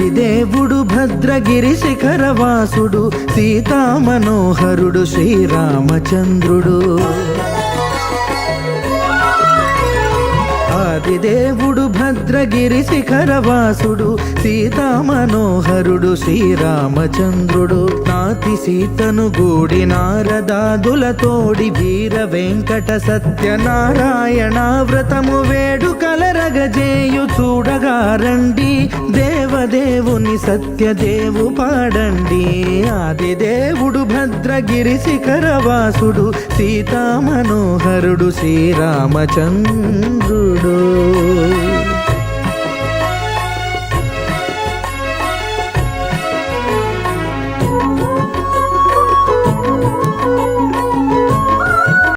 ఆదిదేవుడు భద్రగిరి శిఖరవాసుడు సీతామనోహరుడు శ్రీరామచంద్రుడు. ఆదిదేవుడు భద్రగిరి శిఖరవాసుడు సీతామనోహరుడు శ్రీరామచంద్రుడు. నాతి సీతను గూడి నారదాదులతోడి వీర వెంకట సత్యనారాయణ వ్రతము వేడుకలరగజేయు చూడగా రండి, దేవదేవుని సత్యదేవు పాడండి. ఆదిదేవుడు భద్రగిరి శిఖరవాసుడు సీతామనోహరుడు శ్రీరామచంద్రుడు.